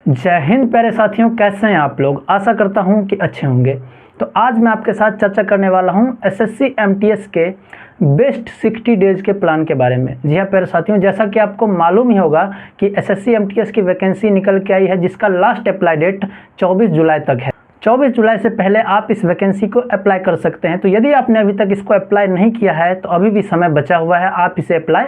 जय हिंद प्यारे साथियों, कैसे हैं आप लोग। आशा करता हूं कि अच्छे होंगे। तो आज मैं आपके साथ चर्चा करने वाला हूं एसएससी एमटीएस के बेस्ट 60 डेज के प्लान के बारे में। जी हाँ प्यारे साथियों, जैसा कि आपको मालूम ही होगा कि एसएससी एमटीएस की वैकेंसी निकल के आई है, जिसका लास्ट अप्लाई डेट 24 जुलाई तक है। 24 जुलाई से पहले आप इस वैकेंसी को अप्लाई कर सकते हैं। तो यदि आपने अभी तक इसको अप्लाई नहीं किया है तो अभी भी समय बचा हुआ है, आप इसे अप्लाई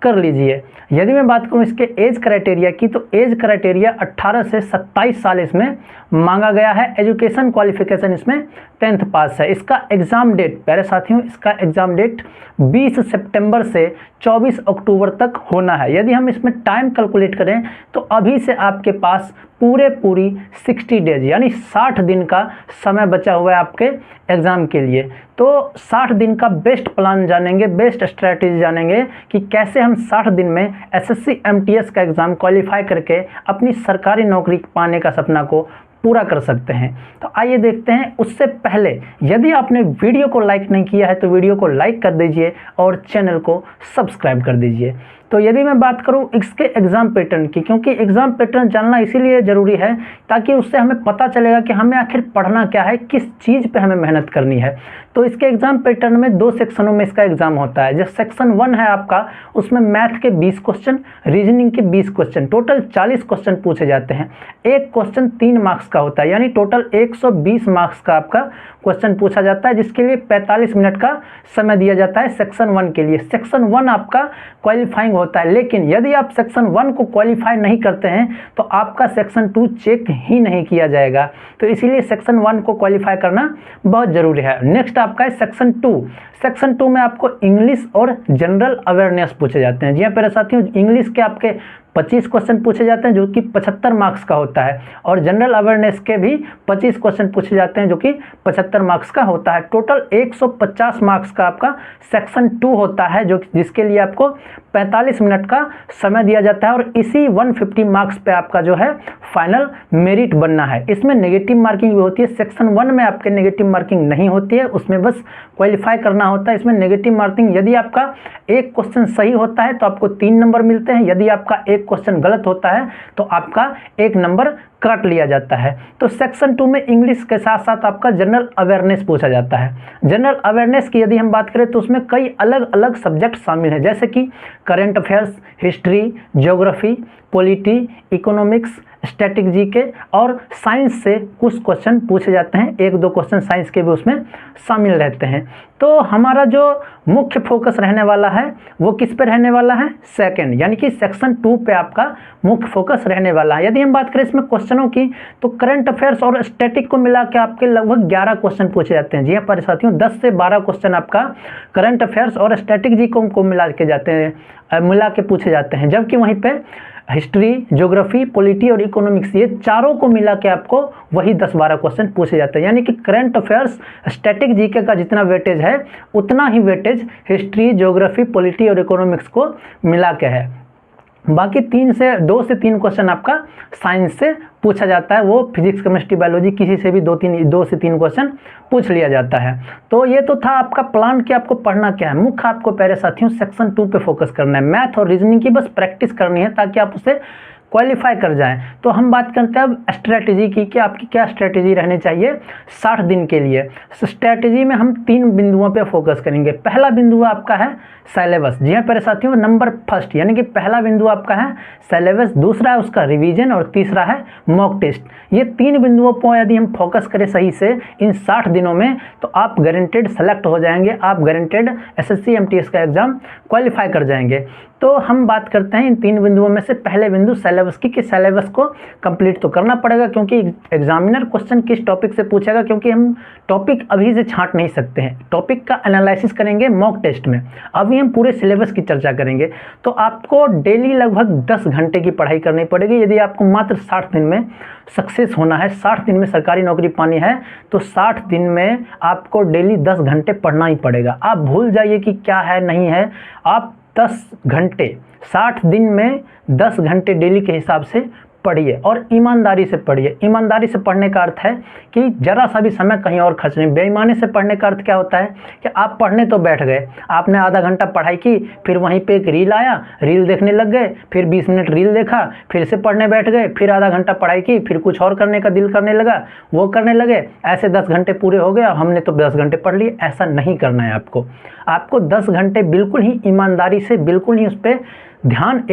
कर लीजिए। यदि मैं बात करूं इसके एज क्राइटेरिया की, तो एज क्राइटेरिया 18 से 27 साल इसमें मांगा गया है। एजुकेशन क्वालिफिकेशन इसमें 10th पास है। इसका एग्ज़ाम डेट प्यारे साथियों, इसका एग्ज़ाम डेट 20 सितंबर से 24 अक्टूबर तक होना है। यदि हम इसमें टाइम कैलकुलेट करें तो अभी से आपके पास पूरी 60 डेज यानी 60 दिन का समय बचा हुआ है आपके एग्ज़ाम के लिए। तो 60 दिन का बेस्ट प्लान जानेंगे, बेस्ट स्ट्रैटेजी जानेंगे कि कैसे हम 60 दिन में एसएससी एमटीएस का एग्ज़ाम क्वालिफाई करके अपनी सरकारी नौकरी पाने का सपना को पूरा कर सकते हैं। तो आइए देखते हैं। उससे पहले यदि आपने वीडियो को लाइक नहीं किया है तो वीडियो को लाइक कर दीजिए और चैनल को सब्सक्राइब कर दीजिए। तो यदि मैं बात करूं इसके एग्ज़ाम पैटर्न की, क्योंकि एग्ज़ाम पैटर्न जानना इसीलिए ज़रूरी है ताकि उससे हमें पता चलेगा कि हमें आखिर पढ़ना क्या है, किस चीज़ पे हमें मेहनत करनी है। तो इसके एग्ज़ाम पैटर्न में 2 सेक्शनों में इसका एग्ज़ाम होता है। जो सेक्शन 1 है आपका, उसमें मैथ के 20 क्वेश्चन, रीजनिंग के 20 क्वेश्चन, टोटल 40 क्वेश्चन पूछे जाते हैं। एक क्वेश्चन 3 मार्क्स का होता है, यानी टोटल 120 मार्क्स का आपका क्वेश्चन पूछा जाता है, जिसके लिए 45 मिनट का समय दिया जाता है सेक्शन 1 के लिए। सेक्शन 1 आपका क्वालिफाइंग होता है, लेकिन यदि आप सेक्शन 1 को क्वालिफाई नहीं करते हैं तो आपका सेक्शन 2 चेक ही नहीं किया जाएगा। तो इसीलिए सेक्शन 1 को क्वालिफाई करना बहुत ज़रूरी है। नेक्स्ट आपका है सेक्शन 2। सेक्शन 2 में आपको इंग्लिश और जनरल अवेयरनेस पूछे जाते हैं। जी हाँ प्यारे साथियों, इंग्लिश के आपके 25 क्वेश्चन पूछे जाते हैं जो कि 75 मार्क्स का होता है, और जनरल अवेयरनेस के भी 25 क्वेश्चन पूछे जाते हैं जो कि 75 मार्क्स का होता है। टोटल 150 मार्क्स का आपका सेक्शन 2 होता है, जो जिसके लिए आपको 45 मिनट का समय दिया जाता है, और इसी 150 मार्क्स पे आपका जो है फाइनल मेरिट बनना है। इसमें नेगेटिव मार्किंग भी होती है। सेक्शन 1 में आपके नेगेटिव मार्किंग नहीं होती है, उसमें बस क्वालिफाई करना होता है। इसमें नेगेटिव मार्किंग, यदि आपका एक क्वेश्चन सही होता है तो आपको 3 नंबर मिलते हैं, यदि आपका एक क्वेश्चन गलत होता है तो आपका 1 नंबर काट लिया जाता है। तो सेक्शन 2 में इंग्लिश के साथ साथ आपका जनरल अवेयरनेस पूछा जाता है। जनरल अवेयरनेस की यदि हम बात करें तो उसमें कई अलग अलग सब्जेक्ट शामिल हैं, जैसे कि current affairs, history, geography, polity, economics, static GK और साइंस से कुछ क्वेश्चन पूछे जाते हैं। 1-2 क्वेश्चन साइंस के भी उसमें शामिल रहते हैं। तो हमारा जो मुख्य फोकस रहने वाला है वो किस पे रहने वाला है? सेकंड, यानी कि सेक्शन 2 पे आपका मुख्य फोकस रहने वाला है। यदि हम बात करें इसमें क्वेश्चनों की, तो करंट अफेयर्स और स्टैटिक को मिला के आपके लगभग 11 क्वेश्चन पूछे जाते हैं। जी हाँ प्यारे साथियों, 10 से 12 क्वेश्चन आपका करंट अफेयर्स और स्टैटिक जी को मिला के पूछे जाते हैं, जबकि वहीं पे हिस्ट्री, ज्योग्राफी, पॉलिटी और इकोनॉमिक्स, ये चारों को मिला के आपको वही 10-12 क्वेश्चन पूछे जाते हैं। यानी कि करंट अफेयर्स, स्टैटिक जीके का जितना वेटेज है उतना ही वेटेज हिस्ट्री, ज्योग्राफी, पॉलिटी और इकोनॉमिक्स को मिला के है। बाकी 2 से 3 क्वेश्चन आपका साइंस से पूछा जाता है, वो फिजिक्स, केमिस्ट्री, बायोलॉजी किसी से भी 2 से 3 क्वेश्चन पूछ लिया जाता है। तो ये तो था आपका प्लान कि आपको पढ़ना क्या है। मुख्य आपको प्यारे साथियों सेक्शन 2 पे फोकस करना है। मैथ और रीजनिंग की बस प्रैक्टिस करनी है ताकि आप उसे क्वालिफाई कर जाएं। तो हम बात करते हैं अब स्ट्रैटेजी की कि आपकी क्या स्ट्रैटेजी रहनी चाहिए 60 दिन के लिए। स्ट्रैटेजी में हम 3 बिंदुओं पे फोकस करेंगे। पहला बिंदु आपका है सिलेबस। जी हाँ प्यारे साथियों, नंबर फर्स्ट, यानी कि पहला बिंदु आपका है सिलेबस, दूसरा है उसका रिवीजन और तीसरा है मॉक टेस्ट। ये 3 बिंदुओं पर यदि हम फोकस करें सही से इन 60 दिनों में तो आप गारंटेड सेलेक्ट हो जाएंगे, आप गारंटेड एसएससी एमटीएस का एग्जाम क्वालिफाई कर जाएंगे। तो हम बात करते हैं इन 3 बिंदुओं में से पहले बिंदु सिलेबस की, कि सिलेबस को कंप्लीट तो करना पड़ेगा, क्योंकि एग्जामिनर क्वेश्चन किस टॉपिक से पूछेगा, क्योंकि हम टॉपिक अभी से छांट नहीं सकते हैं। टॉपिक का एनालिसिस करेंगे मॉक टेस्ट में, अभी हम पूरे सिलेबस की चर्चा करेंगे। तो आपको डेली लगभग 10 घंटे की पढ़ाई करनी पड़ेगी यदि आपको मात्र 60 दिन में सक्सेस होना है, 60 दिन में सरकारी नौकरी पानी है। तो 60 दिन में आपको डेली 10 घंटे पढ़ना ही पड़ेगा। आप भूल जाइए कि क्या है नहीं है, आप 10 घंटे 60 दिन में 10 घंटे डेली के हिसाब से पढ़िए और ईमानदारी से पढ़िए। ईमानदारी से पढ़ने का अर्थ है कि ज़रा सा भी समय कहीं और खर्च नहीं। बेईमानी से पढ़ने का अर्थ क्या होता है कि आप पढ़ने तो बैठ गए, आपने आधा घंटा पढ़ाई की, फिर वहीं पे एक रील आया, रील देखने लग गए, फिर 20 मिनट रील देखा, फिर से पढ़ने बैठ गए, फिर आधा घंटा पढ़ाई की, फिर कुछ और करने का दिल करने लगा, वो करने लगे, ऐसे 10 घंटे पूरे हो गए, हमने तो 10 घंटे पढ़ लिए। ऐसा नहीं करना है आपको। आपको 10 घंटे बिल्कुल ही ईमानदारी से, बिल्कुल ही उस पर ध्यान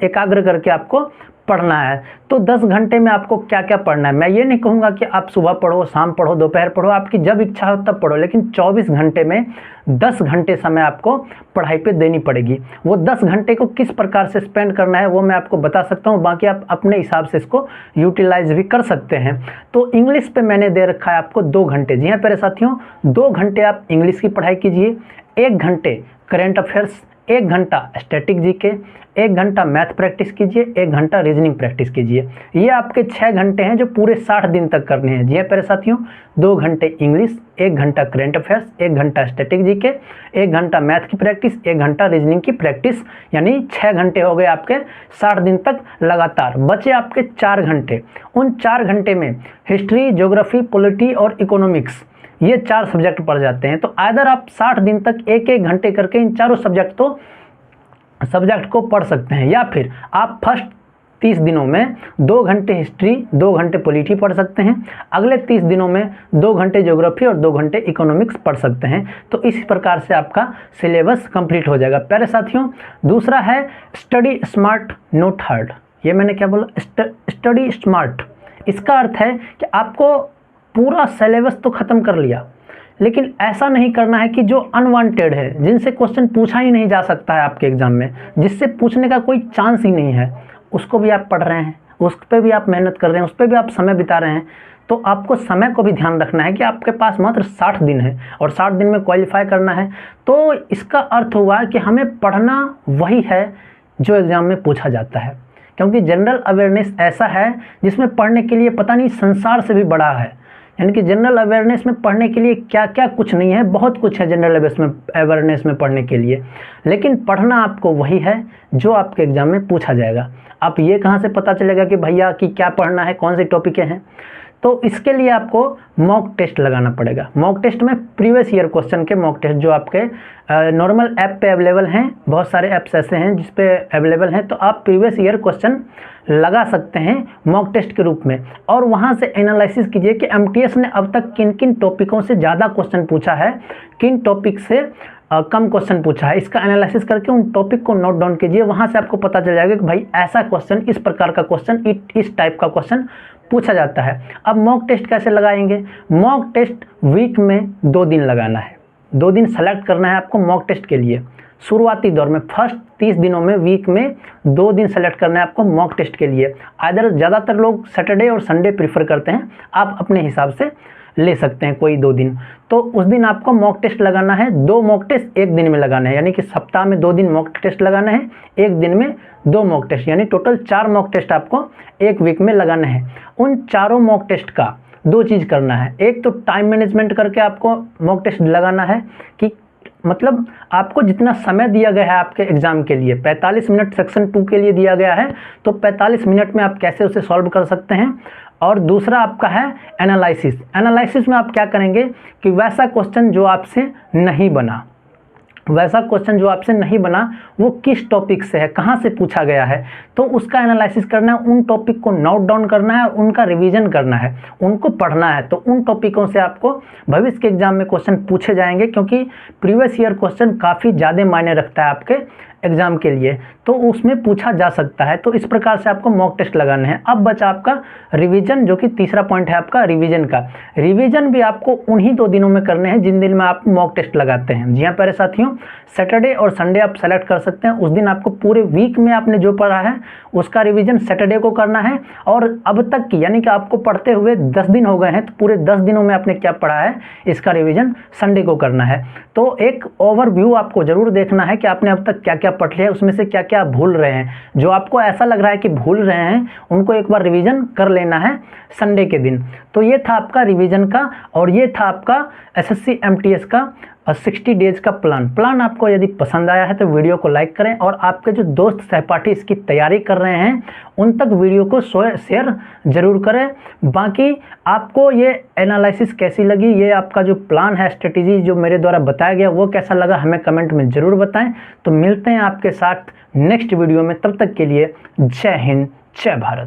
एकाग्र करके आपको पढ़ना है। तो 10 घंटे में आपको क्या क्या पढ़ना है, मैं ये नहीं कहूँगा कि आप सुबह पढ़ो, शाम पढ़ो, दोपहर पढ़ो, आपकी जब इच्छा हो तब पढ़ो, लेकिन 24 घंटे में 10 घंटे समय आपको पढ़ाई पे देनी पड़ेगी। वो 10 घंटे को किस प्रकार से स्पेंड करना है वो मैं आपको बता सकता हूँ, बाकी आप अपने हिसाब से इसको यूटिलाइज भी कर सकते हैं। तो इंग्लिश पे मैंने दे रखा है आपको 2 घंटे। जी हाँ प्यारे साथियों, 2 घंटे आप इंग्लिश की पढ़ाई कीजिए, 1 घंटे करेंट अफेयर्स, 1 घंटा स्टैटिक जीके, 1 घंटा मैथ प्रैक्टिस कीजिए, 1 घंटा रीजनिंग प्रैक्टिस कीजिए। ये आपके 6 घंटे हैं जो पूरे 60 दिन तक करने हैं। जी हाँ प्यारे साथियों, 2 घंटे इंग्लिश, 1 घंटा करेंट अफेयर्स, 1 घंटा स्टैटिक जीके, 1 घंटा मैथ की प्रैक्टिस, 1 घंटा रीजनिंग की प्रैक्टिस, यानी 6 घंटे हो गए आपके 60 दिन तक लगातार। बचे आपके 4 घंटे। उन 4 घंटे में हिस्ट्री, ज्योग्राफी, पॉलिटी और इकोनॉमिक्स, ये 4 सब्जेक्ट पढ़ जाते हैं। तो आइदर आप 60 दिन तक 1-1 घंटे करके इन चारों सब्जेक्ट को पढ़ सकते हैं, या फिर आप फर्स्ट 30 दिनों में 2 घंटे हिस्ट्री, 2 घंटे पॉलिटी पढ़ सकते हैं, अगले 30 दिनों में 2 घंटे ज्योग्राफी और 2 घंटे इकोनॉमिक्स पढ़ सकते हैं। तो इस प्रकार से आपका सिलेबस कंप्लीट हो जाएगा। प्यारे साथियों, दूसरा है स्टडी स्मार्ट नोट हार्ड। ये मैंने क्या बोला, स्टडी स्मार्ट। इसका अर्थ है कि आपको पूरा सिलेबस तो ख़त्म कर लिया, लेकिन ऐसा नहीं करना है कि जो अनवांटेड है, जिनसे क्वेश्चन पूछा ही नहीं जा सकता है आपके एग्जाम में, जिससे पूछने का कोई चांस ही नहीं है, उसको भी आप पढ़ रहे हैं, उस पर भी आप मेहनत कर रहे हैं, उस पर भी आप समय बिता रहे हैं। तो आपको समय को भी ध्यान रखना है कि आपके पास मात्र 60 दिन है और 60 दिन में क्वालिफाई करना है। तो इसका अर्थ हुआ कि हमें पढ़ना वही है जो एग्ज़ाम में पूछा जाता है, क्योंकि जनरल अवेयरनेस ऐसा है जिसमें पढ़ने के लिए पता नहीं संसार से भी बड़ा है। यानी कि जनरल अवेयरनेस में पढ़ने के लिए क्या क्या कुछ नहीं है, बहुत कुछ है जनरल अवेयरनेस में पढ़ने के लिए, लेकिन पढ़ना आपको वही है जो आपके एग्जाम में पूछा जाएगा। आप ये कहाँ से पता चलेगा कि भैया कि क्या पढ़ना है, कौन से टॉपिक हैं? तो इसके लिए आपको मॉक टेस्ट लगाना पड़ेगा। मॉक टेस्ट में प्रीवियस ईयर क्वेश्चन के मॉक टेस्ट जो आपके नॉर्मल ऐप पे अवेलेबल हैं, बहुत सारे ऐप्स ऐसे हैं जिस पे अवेलेबल हैं, तो आप प्रीवियस ईयर क्वेश्चन लगा सकते हैं मॉक टेस्ट के रूप में, और वहाँ से एनालिसिस कीजिए कि एमटीएस ने अब तक किन किन टॉपिकों से ज़्यादा क्वेश्चन पूछा है, किन टॉपिक से कम क्वेश्चन पूछा है। इसका एनालिसिस करके उन टॉपिक को नोट डाउन कीजिए। वहाँ से आपको पता चल जाएगा कि भाई ऐसा क्वेश्चन, इस प्रकार का क्वेश्चन, इस टाइप का क्वेश्चन पूछा जाता है। अब मॉक टेस्ट कैसे लगाएंगे? मॉक टेस्ट वीक में 2 दिन लगाना है, 2 दिन सेलेक्ट करना है आपको मॉक टेस्ट के लिए। शुरुआती दौर में फर्स्ट 30 दिनों में वीक में 2 दिन सेलेक्ट करना है आपको मॉक टेस्ट के लिए। आइदर ज़्यादातर लोग सैटरडे और संडे प्रीफर करते हैं, आप अपने हिसाब से ले सकते हैं कोई 2 दिन। तो उस दिन आपको मॉक टेस्ट लगाना है। 2 मॉक टेस्ट 1 दिन में लगाना है, यानी कि सप्ताह में 2 दिन मॉक टेस्ट लगाना है, 1 दिन में 2 मॉक टेस्ट, यानी टोटल 4 मॉक टेस्ट आपको 1 वीक में लगाना है। उन चारों मॉक टेस्ट का 2 चीज़ करना है। एक तो टाइम मैनेजमेंट करके आपको मॉक टेस्ट लगाना है, कि मतलब आपको जितना समय दिया गया है आपके एग्जाम के लिए, 45 मिनट सेक्शन 2 के लिए दिया गया है, तो 45 मिनट में आप कैसे उसे सॉल्व कर सकते हैं। और दूसरा आपका है एनालिसिस। एनालिसिस में आप क्या करेंगे कि वैसा क्वेश्चन जो आपसे नहीं बना, वो किस टॉपिक से है, कहाँ से पूछा गया है, तो उसका एनालिसिस करना है। उन टॉपिक को नोट डाउन करना है, उनका रिवीजन करना है, उनको पढ़ना है। तो उन टॉपिकों से आपको भविष्य के एग्जाम में क्वेश्चन पूछे जाएंगे, क्योंकि प्रीवियस ईयर क्वेश्चन काफ़ी ज़्यादा मायने रखता है आपके एग्जाम के लिए, तो उसमें पूछा जा सकता है। तो इस प्रकार से आपको मॉक टेस्ट लगाने हैं। अब बचा आपका रिवीजन, जो कि तीसरा पॉइंट है आपका रिवीजन का। रिवीजन भी आपको उन्हीं 2 दिनों में करने हैं जिन दिन में आप मॉक टेस्ट लगाते हैं। जी हाँ प्यारे साथियों, सैटरडे और संडे आप सेलेक्ट कर सकते हैं। उस दिन आपको पूरे वीक में आपने जो पढ़ा है उसका रिवीजन सैटरडे को करना है, और अब तक की, यानी कि आपको पढ़ते हुए 10 दिन हो गए हैं, तो पूरे 10 दिनों में आपने क्या पढ़ा है इसका रिवीजन संडे को करना है। तो एक ओवरव्यू आपको जरूर देखना है कि आपने अब तक क्या क्या पढ़ लिया है, उसमें से क्या क्या भूल रहे हैं। जो आपको ऐसा लग रहा है कि भूल रहे हैं, उनको एक बार रिवीजन कर लेना है संडे के दिन। तो ये था आपका रिवीजन का, और ये था आपका एसएससी एमटीएस का 60 डेज का प्लान आपको यदि पसंद आया है तो वीडियो को लाइक करें और आपके जो दोस्त सहपाठी इसकी तैयारी कर रहे हैं उन तक वीडियो को शेयर जरूर करें। बाकी आपको ये एनालिसिस कैसी लगी, ये आपका जो प्लान है, स्ट्रेटेजी जो मेरे द्वारा बताया गया वो कैसा लगा, हमें कमेंट में ज़रूर बताएं। तो मिलते हैं आपके साथ नेक्स्ट वीडियो में, तब तक के लिए जय हिंद जय भारत।